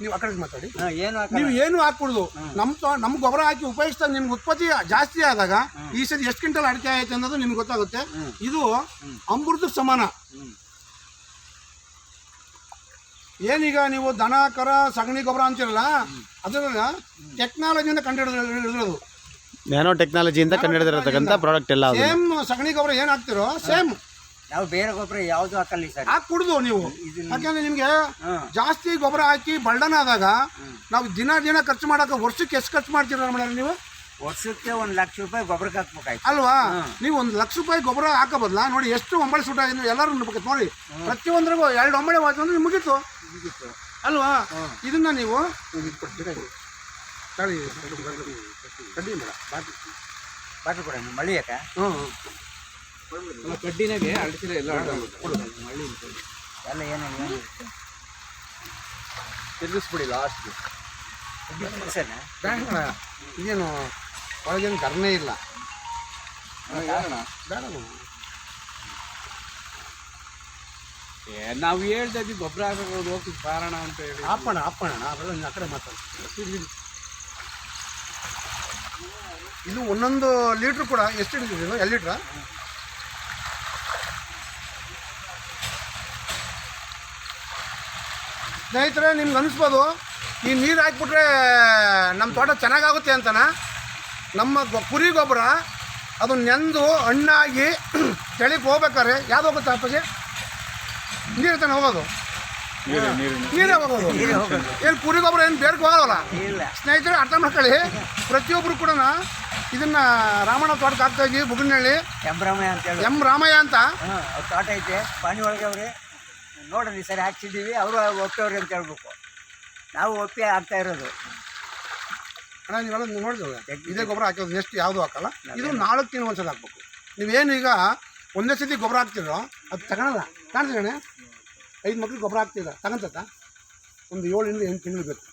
ನೀವು ಆ ಕಡೆ ಮಾತಾಡಿ. ಏನು ನೀವು ಏನು ಹಾಕ್ಬಿಡುದು. ನಮ್ಮ ಗೊಬ್ಬರ ಹಾಕಿ ಉಪಯೋಗಿಸ್ತಾ ನಿಮ್ಗೆ ಉತ್ಪತ್ತಿ ಜಾಸ್ತಿ ಆದಾಗ ಈ ಸತಿ ಎಷ್ಟು ಕ್ವಿಂಟಲ್ ಅಡಿಕೆ ಆಯ್ತು ಅನ್ನೋದು ನಿಮ್ಗೆ ಗೊತ್ತಾಗುತ್ತೆ. ಇದು ಅಮೃತಕ್ಕೆ ಸಮಾನ. ಏನೀಗ ನೀವು ದನ ಕರ ಸಗಣಿ ಗೊಬ್ಬರ ಅಂತಿರಲ್ಲ, ಅದನ್ನ ಟೆಕ್ನಾಲಜಿಯಿಂದ ಕಂಡುಹಿಡಿದಿರೋದು. ನ್ಯಾನೋ ಟೆಕ್ನಾಲಜಿಯಿಂದ ಕಂಡುಹಿಡಿದಿರತಕ್ಕಂಥ ಪ್ರಾಡಕ್ಟ್ ಎಲ್ಲ ಸೇಮ್ ಸಗಣಿ ಗೊಬ್ಬರ ಏನು ಹಾಕ್ತಿರೋ ಸೇಮ್ ನಾವು ಬೇರೆ ಗೊಬ್ಬರ ಯಾವುದು ಹಾಕಲ್ಲ ಸರ್. ಹಾಕ್ಬಿಡುದು ನೀವು. ಯಾಕಂದ್ರೆ ನಿಮ್ಗೆ ಜಾಸ್ತಿ ಗೊಬ್ಬರ ಹಾಕಿ ಬಲ್ಡನ್ ಆದಾಗ ನಾವು ದಿನ ಖರ್ಚು ಮಾಡಕ್ಕೆ ವರ್ಷಕ್ಕೆ ಎಷ್ಟು ಖರ್ಚು ಮಾಡ್ತೀರ ಮೇಡಮ್ ನೀವು? ವರ್ಷಕ್ಕೆ 1 ಲಕ್ಷ ರೂಪಾಯಿ ಗೊಬ್ಬರಕ್ಕೆ ಹಾಕ್ಬೇಕಾಯ್ತು ಅಲ್ವಾ? ನೀವು 1 ಲಕ್ಷ ರೂಪಾಯಿ ಗೊಬ್ಬರ ಹಾಕೋಬದ್ಲ ನೋಡಿ ಎಷ್ಟು ಒಂಬಳೆ ಸುಟ್ಟ ಎಲ್ಲರೂ ನೋಡಿ, ಪ್ರತಿಯೊಂದ್ರಿಗೂ 2 ಒಂಬಳೆ ಹೋಯ್ತು ಅಂದ್ರೆ ಮುಗೀತು ಅಲ್ವಾ? ಇದನ್ನ ನೀವು ಕಡ್ಡಿ ಮೇಡ ಬಾಟ್ಲು ಕೊಡ ಮಳಿಯಕ ಕಡ್ಡಿನಾಗೆ ಅಡಿಸಿರ ಎಲ್ಲ ಎಲ್ಲ ಏನಾಗಿ ತಿರ್ಗಿಸ್ಬಿಡಿ ಲಾಸ್ಟ್ಗೆ. ಸರ್ ಇದೇನು ಒಳಗೇನು ಕರ್ನೇ ಇಲ್ಲ. ನಾವು ಹೇಳ್ತಾ ಇದ್ವಿ ಗೊಬ್ಬರ ಹಾಕೋದು ಹೋಗಿ ಕಾರಣ ಅಂತ ಹೇಳಿ ಅಪ್ಪಣ ಅವೆಲ್ಲ ಆ ಕಡೆ ಮಾತಾಡಿ. ಇದು ಒಂದೊಂದು ಲೀಟ್ರ್ ಕೂಡ ಎಷ್ಟು ಹಿಡಿದಿದೆ? 2 ಲೀಟ್ರಾ? ಸ್ನೇಹಿತರೆ, ನಿಮ್ಗೆ ಅನಿಸ್ಬೋದು ಈ ನೀರು ಹಾಕ್ಬಿಟ್ರೆ ನಮ್ಮ ತೋಟ ಚೆನ್ನಾಗಾಗುತ್ತೆ ಅಂತನ. ನಮ್ಮ ಕುರಿ ಗೊಬ್ಬರ ಅದು ನೆಂದು ಹಣ್ಣಾಗಿ ಚಳಿಗೆ ಹೋಗ್ಬೇಕಾದ್ರೆ ಯಾವ್ದು ಹೋಗುತ್ತೆ ಅಪ್ಪಗೆ? ನೀರು ತಾನೆ ಹೋಗೋದು, ನೀರೇ ಹೋಗೋದು. ಏನು ಕುರಿ ಗೊಬ್ಬರ ಏನು ಬೇರೆ ಹೋಗೋಲ್ಲ. ಸ್ನೇಹಿತರೆ ಅರ್ಥ ಮಾಡ್ಕೊಳ್ಳಿ. ಪ್ರತಿಯೊಬ್ಬರು ಕೂಡ ಇದನ್ನ ರಾಮಣ್ಣ ತೋಟಕ್ಕೆ ಹಾಕ್ತಾ ಇದ್ವಿ. ಬುಗುನಹಳ್ಳಿ ಎಂ ರಾಮಯ್ಯ ಅಂತ ತೋಟ ಐತೆ, ಪಾನಿ ಒಳಗೆ ಅವ್ರಿ ನೋಡ್ರಿ ಸರಿ ಹಾಕ್ಸಿದ್ದೀವಿ, ಅವರು ಒಪ್ಪಿಯವ್ರಿಗೆ ಅಂತ ಹೇಳ್ಬೇಕು. ನಾವು ಒಪ್ಪಿ ಹಾಕ್ತಾ ಇರೋದು. ಅಣ್ಣ ನೀವೆಲ್ಲ ನೋಡಿದ್ರಲ್ಲ, ಇದೇ ಗೊಬ್ಬರ ಹಾಕೋದು, ನೆಕ್ಸ್ಟ್ ಯಾವುದು ಹಾಕಲ್ಲ. ಇದು 4 ತಿಂಗಳು ಒಂದ್ಸಲ ಹಾಕ್ಬೇಕು. ನೀವೇನು ಈಗ ಒಂದೇ ಸತಿ ಗೊಬ್ಬರ ಹಾಕ್ತಿರೋ ಅದು ತಗೊಳಲ್ಲ. ಕಾಣ್ತೀರಣ್ಣ, 5 ಮಕ್ಳಿಗೆ ಗೊಬ್ಬರ ಹಾಕ್ತಿಲ್ಲ ತಗೊಂತ ಒಂದು 7 ಇಂದ 8 ತಿಂಗಳು ಬೇಕು.